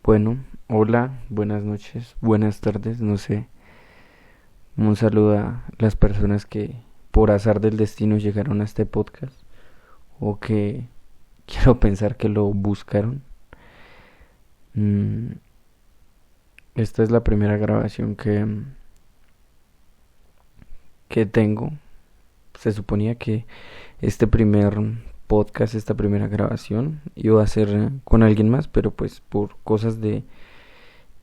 Bueno, hola, buenas noches, buenas tardes, no sé. Un saludo a las personas que por azar del destino llegaron a este podcast o que quiero pensar que lo buscaron. Mm, Esta es la primera grabación que tengo. Se suponía que este primer podcast, esta primera grabación, iba a ser con alguien más, pero pues por cosas de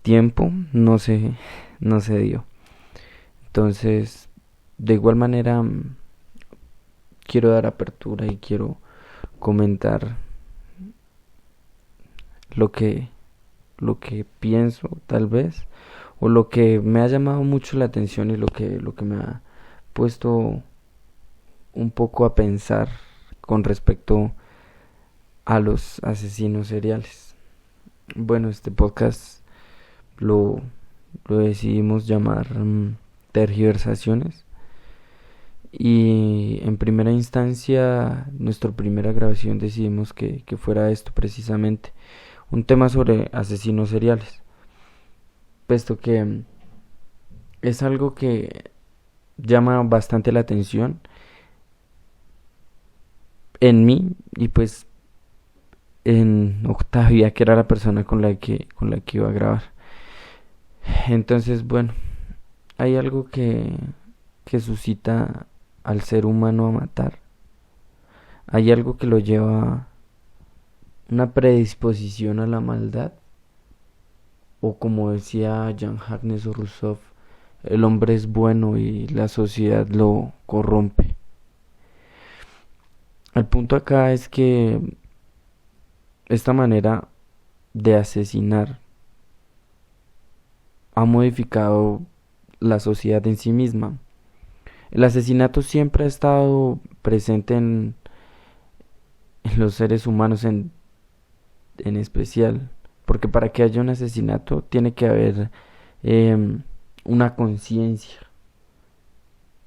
tiempo no se dio. Entonces, de igual manera, quiero dar apertura y quiero comentar lo que, lo que pienso, tal vez, o lo que me ha llamado mucho la atención y lo que me ha puesto un poco a pensar con respecto a los asesinos seriales. Bueno, este podcast lo, lo decidimos llamar Tergiversaciones. Y en primera instancia, nuestra primera grabación decidimos que fuera esto precisamente, un tema sobre asesinos seriales, puesto que es algo que llama bastante la atención en mí y pues en Octavia, que era la persona con la que iba a grabar. Entonces, bueno, hay algo que suscita al ser humano a matar. Hay algo que lo lleva una predisposición a la maldad, o como decía Jean Hartness o Rousseau, el hombre es bueno y la sociedad lo corrompe. El punto acá es que esta manera de asesinar ha modificado la sociedad en sí misma. El asesinato siempre ha estado presente en los seres humanos en especial, porque para que haya un asesinato tiene que haber eh, una conciencia,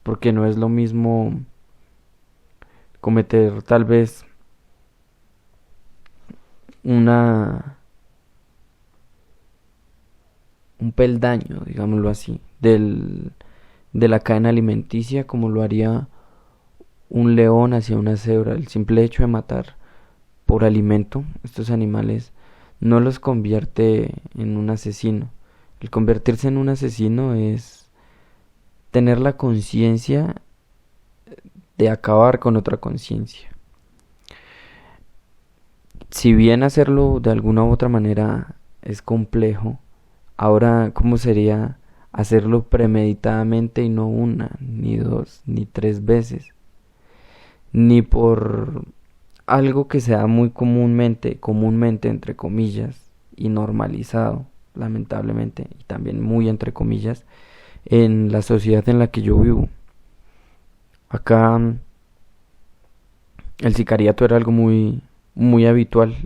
porque no es lo mismo cometer tal vez una un peldaño, digámoslo así, de la cadena alimenticia, como lo haría un león hacia una cebra. El simple hecho de matar por alimento estos animales no los convierte en un asesino. El convertirse en un asesino es tener la conciencia de acabar con otra conciencia. Si bien hacerlo de alguna u otra manera es complejo, ahora, ¿cómo sería hacerlo premeditadamente y no una, ni dos, ni tres veces? Ni por algo que se da muy comúnmente entre comillas, y normalizado, lamentablemente, y también muy entre comillas, en la sociedad en la que yo vivo. Acá el sicariato era algo muy habitual,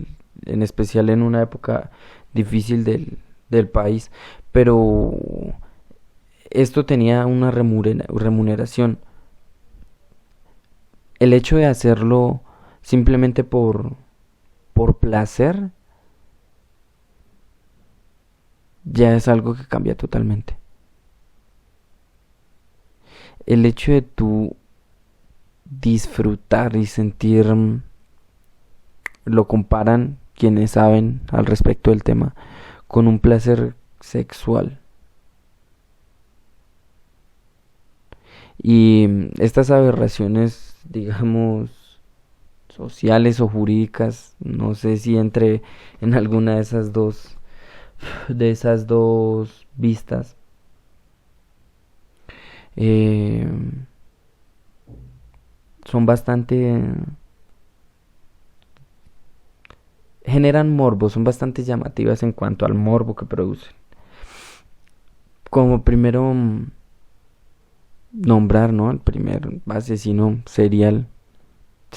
en especial en una época difícil del país, pero esto tenía una remuneración. El hecho de hacerlo simplemente por placer ya es algo que cambia totalmente. El hecho de tú disfrutar y sentir, lo comparan quienes saben al respecto del tema con un placer sexual. Y estas aberraciones, digamos, sociales o jurídicas, no sé si entre en alguna de esas dos vistas, eh, son bastante, generan morbo, son bastante llamativas en cuanto al morbo que producen. Como primero nombrar, ¿no?, el primer asesino serial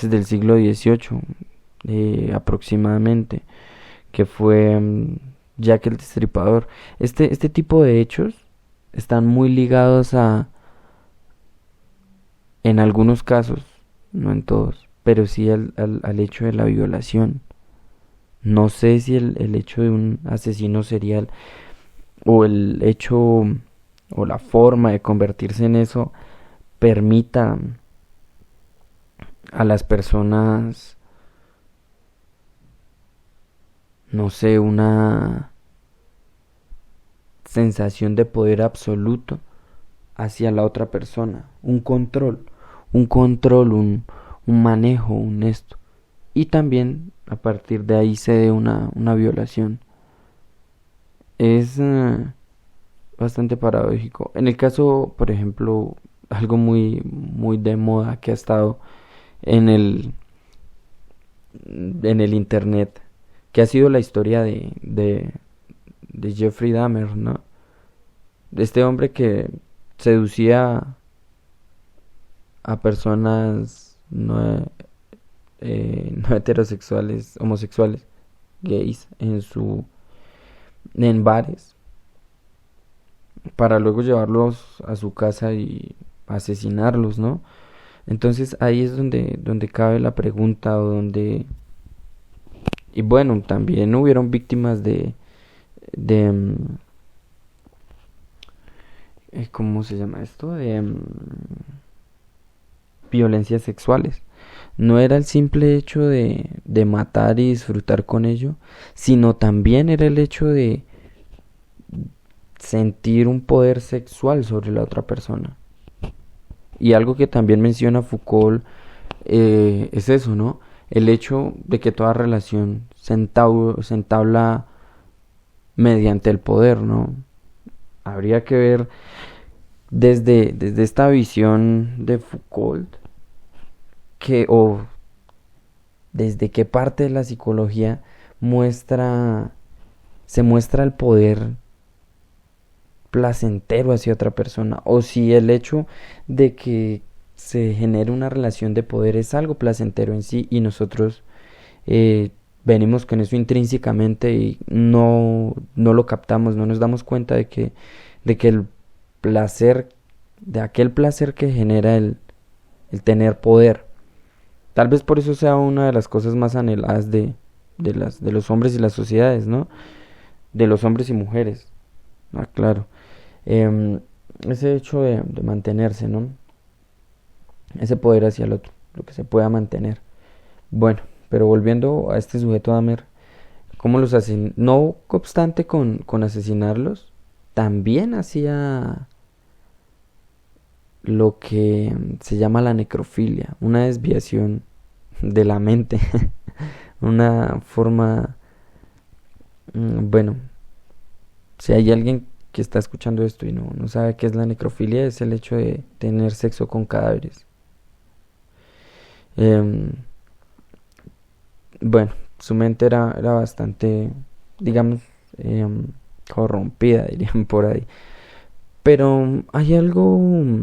desde el siglo XVIII, aproximadamente, que fue Jack el Destripador. Este tipo de hechos están muy ligados en algunos casos, no en todos, pero sí al hecho de la violación. No sé si el hecho de un asesino serial o el hecho o la forma de convertirse en eso permita a las personas, no sé, una sensación de poder absoluto hacia la otra persona, un manejo, un esto. Y también a partir de ahí se dé una violación. Es bastante paradójico. En el caso, por ejemplo, algo muy de moda que ha estado en en el internet, que ha sido la historia de Jeffrey Dahmer, ¿no? De este hombre que seducía a personas no heterosexuales, homosexuales, gays, en bares, para luego llevarlos a su casa y asesinarlos, ¿no? Entonces ahí es donde cabe la pregunta o donde... Y bueno, también hubieron víctimas de ¿cómo se llama esto? De violencias sexuales. No era el simple hecho de matar y disfrutar con ello, sino también era el hecho de sentir un poder sexual sobre la otra persona. Y algo que también menciona Foucault es eso, ¿no? El hecho de que toda relación se entabla mediante el poder, ¿no? Habría que ver desde esta visión de Foucault o desde qué parte de la psicología muestra se muestra el poder placentero hacia otra persona, o si el hecho de que se genere una relación de poder es algo placentero en sí y nosotros eh, venimos con eso intrínsecamente y no lo captamos, no nos damos cuenta de que el placer, de aquel placer que genera el tener poder, tal vez por eso sea una de las cosas más anheladas de los hombres y las sociedades, ¿no? De los hombres y mujeres, ah, claro. Em, Ese hecho de mantenerse, ¿no? Ese poder hacia el otro, lo que se pueda mantener. Bueno, pero volviendo a este sujeto Dahmer, ¿cómo los asesinó? No obstante con asesinarlos, también hacía lo que se llama la necrofilia, una desviación de la mente, una forma, bueno, si hay alguien que está escuchando esto y no sabe qué es la necrofilia, es el hecho de tener sexo con cadáveres. Em, bueno, su mente era bastante, digamos, corrompida, dirían por ahí. Pero hay algo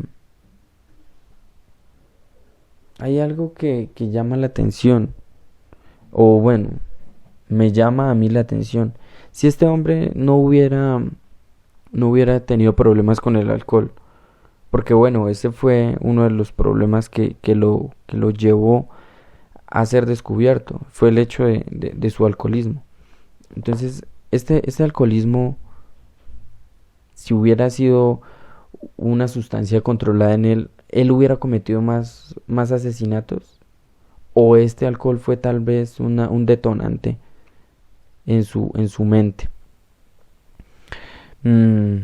que llama la atención, o bueno, me llama a mí la atención. Si este hombre no hubiera tenido problemas con el alcohol, porque bueno, ese fue uno de los problemas que lo llevó a ser descubierto, fue el hecho de su alcoholismo. Entonces, este alcoholismo, si hubiera sido una sustancia controlada en él, él hubiera cometido más asesinatos, o este alcohol fue tal vez un detonante en su mente. Mm,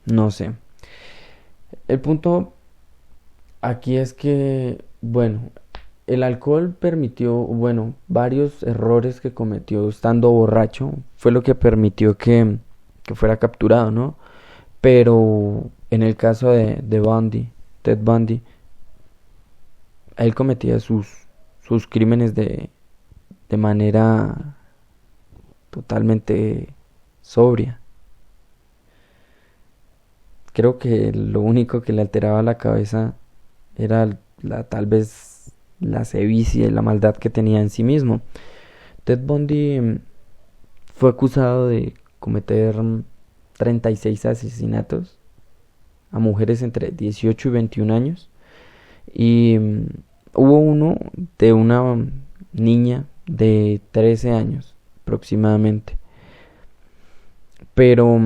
no sé. El punto aquí es que, bueno, el alcohol permitió, bueno, varios errores que cometió estando borracho, fue lo que permitió que fuera capturado, ¿no? Pero en el caso de Bundy, Ted Bundy, él cometía sus crímenes de manera totalmente sobria. Creo que lo único que le alteraba la cabeza era tal vez la sevicia y la maldad que tenía en sí mismo. Ted Bundy fue acusado de cometer 36 asesinatos a mujeres entre 18 y 21 años. Y hubo uno de una niña de 13 años aproximadamente. Pero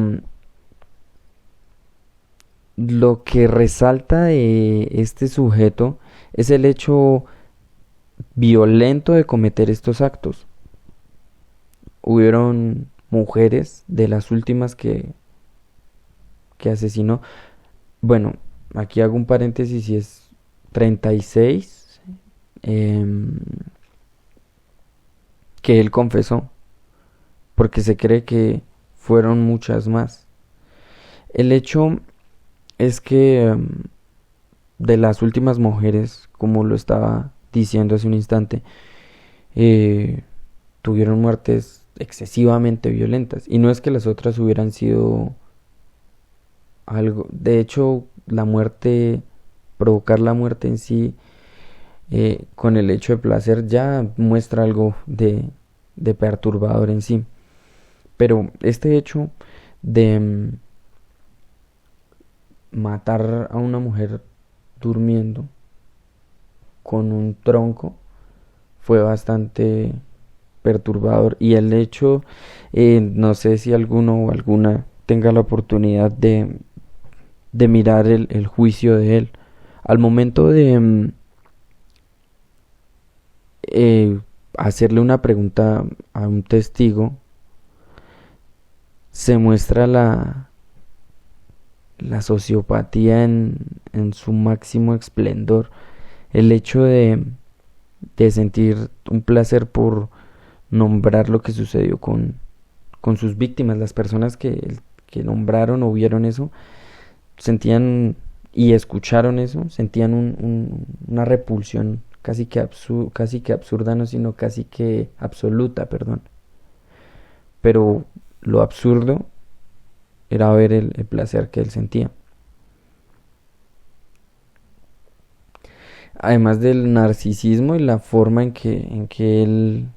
lo que resalta de este sujeto es el hecho violento de cometer estos actos. Hubieron mujeres de las últimas que asesinó. Bueno, aquí hago un paréntesis y es 36 que él confesó, porque se cree que fueron muchas más. El hecho es que de las últimas mujeres, como lo estaba diciendo hace un instante, eh, tuvieron muertes excesivamente violentas. Y no es que las otras hubieran sido algo. De hecho, la muerte, provocar la muerte en sí, con el hecho de placer, ya muestra algo de perturbador en sí. Pero este hecho de matar a una mujer durmiendo con un tronco fue bastante perturbador. Y el hecho, no sé si alguno o alguna tenga la oportunidad de mirar el juicio de él. Al momento de hacerle una pregunta a un testigo, se muestra la sociopatía en su máximo esplendor. El hecho de sentir un placer por nombrar lo que sucedió con sus víctimas, las personas que nombraron o vieron eso, sentían y escucharon eso, sentían una repulsión casi que absurda, no, sino casi que absoluta, perdón. Pero lo absurdo era ver el placer que él sentía. Además del narcisismo y la forma en que él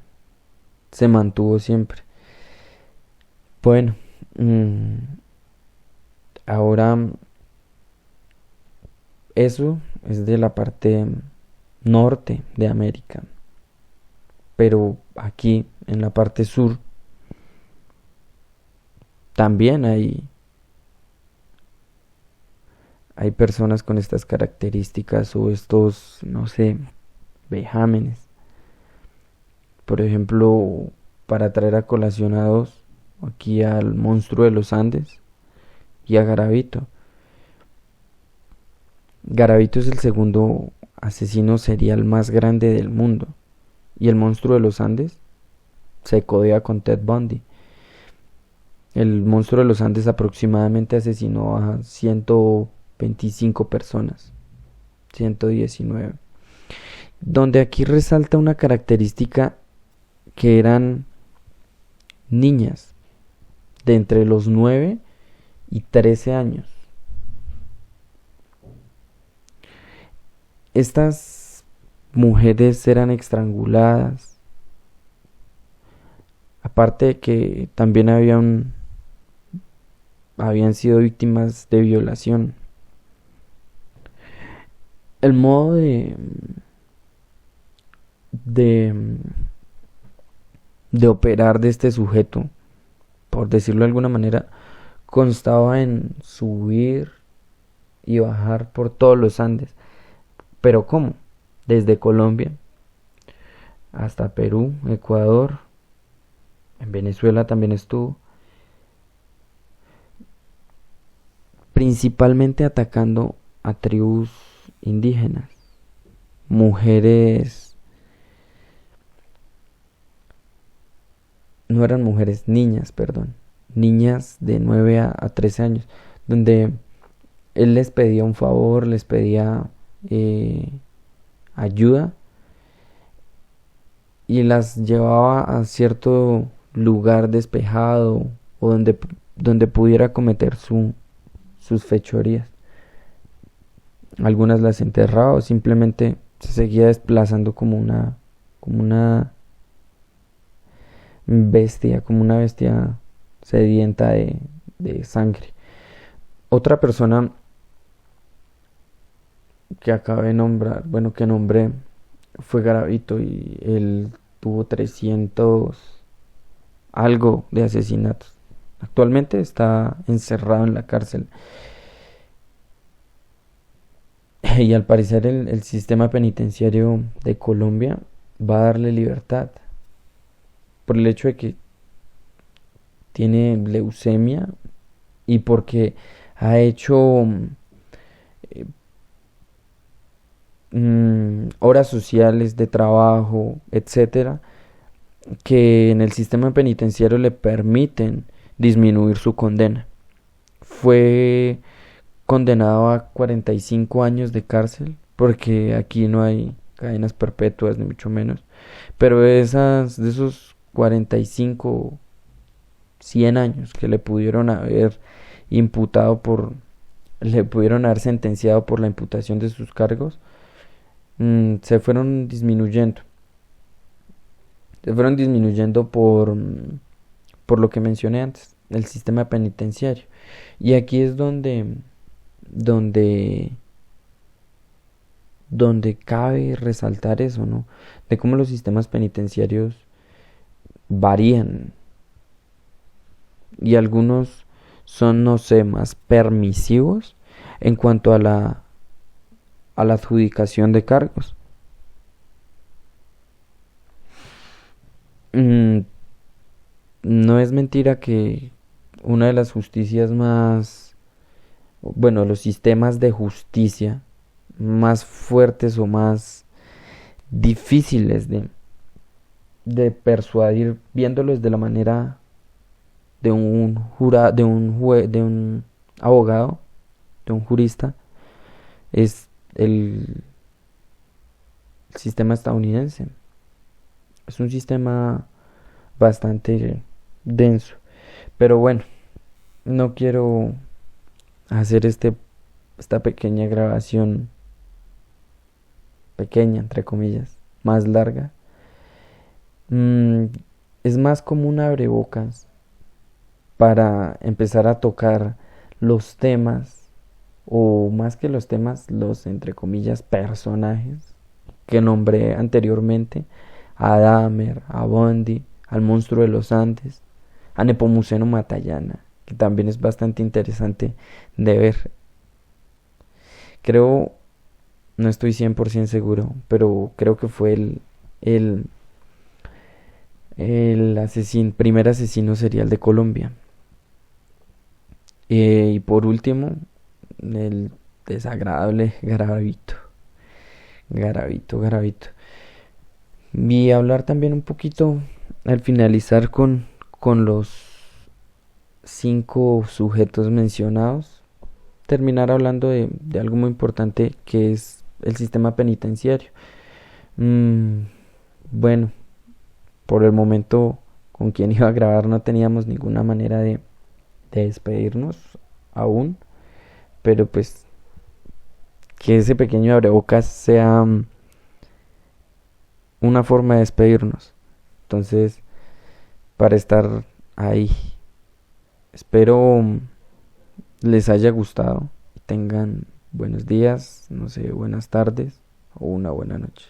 se mantuvo siempre. Bueno, ahora eso es de la parte norte de América. Pero aquí, en la parte sur, también hay personas con estas características o estos, no sé, vejámenes. Por ejemplo, para traer a colación a dos, aquí al monstruo de los Andes y a Garavito. Garavito es el segundo asesino serial más grande del mundo y el monstruo de los Andes se codea con Ted Bundy. El monstruo de los Andes aproximadamente asesinó a 125 personas, 119. Donde aquí resalta una característica que eran niñas de entre los 9 y 13 años. Estas mujeres eran estranguladas. Aparte de que también habían sido víctimas de violación. El modo de, de operar de este sujeto, por decirlo de alguna manera, constaba en subir y bajar por todos los Andes. ¿Pero cómo? Desde Colombia hasta Perú, Ecuador, en Venezuela también estuvo, principalmente atacando a tribus indígenas, mujeres, no eran mujeres, niñas, perdón, niñas de 9 a 13 años, donde él les pedía un favor, les pedía ayuda y las llevaba a cierto lugar despejado o donde pudiera cometer sus fechorías. Algunas las enterraba o simplemente se seguía desplazando como una bestia, como una bestia sedienta de sangre. Otra persona que acabé de nombrar, bueno, que nombré, fue Garavito y él tuvo 300 algo de asesinatos. Actualmente está encerrado en la cárcel. Y al parecer el sistema penitenciario de Colombia va a darle libertad por el hecho de que tiene leucemia y porque ha hecho eh, horas sociales de trabajo, etcétera, que en el sistema penitenciario le permiten disminuir su condena. Fue condenado a 45 años de cárcel, porque aquí no hay cadenas perpetuas ni mucho menos, pero de esos 45, 100 años que le pudieron haber imputado por, le pudieron haber sentenciado por la imputación de sus cargos, se fueron disminuyendo. Se fueron disminuyendo por lo que mencioné antes, el sistema penitenciario. Y aquí es donde, donde cabe resaltar eso, ¿no? De cómo los sistemas penitenciarios varían y algunos son, no sé, más permisivos en cuanto a la adjudicación de cargos. Mm, no es mentira que una de las justicias más, bueno, los sistemas de justicia más fuertes o más difíciles de persuadir viéndolos de la manera de un de un abogado, de un jurista, es el sistema estadounidense. Es un sistema bastante denso. Pero bueno, no quiero hacer esta pequeña grabación, pequeña entre comillas, más larga. Mm, es más como un abrebocas para empezar a tocar los temas, o más que los temas, los entre comillas personajes que nombré anteriormente, a Dahmer, a Bundy, al monstruo de los Andes, a Nepomuceno Matallana, que también es bastante interesante de ver. Creo, no estoy 100% seguro, pero creo que fue el, primer asesino serial de Colombia. Y por último, el desagradable Garavito. Garavito. Y hablar también un poquito al finalizar con los 5 sujetos mencionados, terminar hablando de algo muy importante que es el sistema penitenciario. Mm, bueno, por el momento con quien iba a grabar no teníamos ninguna manera de despedirnos aún, pero pues que ese pequeño abrebocas sea una forma de despedirnos. Entonces, para estar ahí, espero les haya gustado y tengan buenos días, no sé, buenas tardes o una buena noche.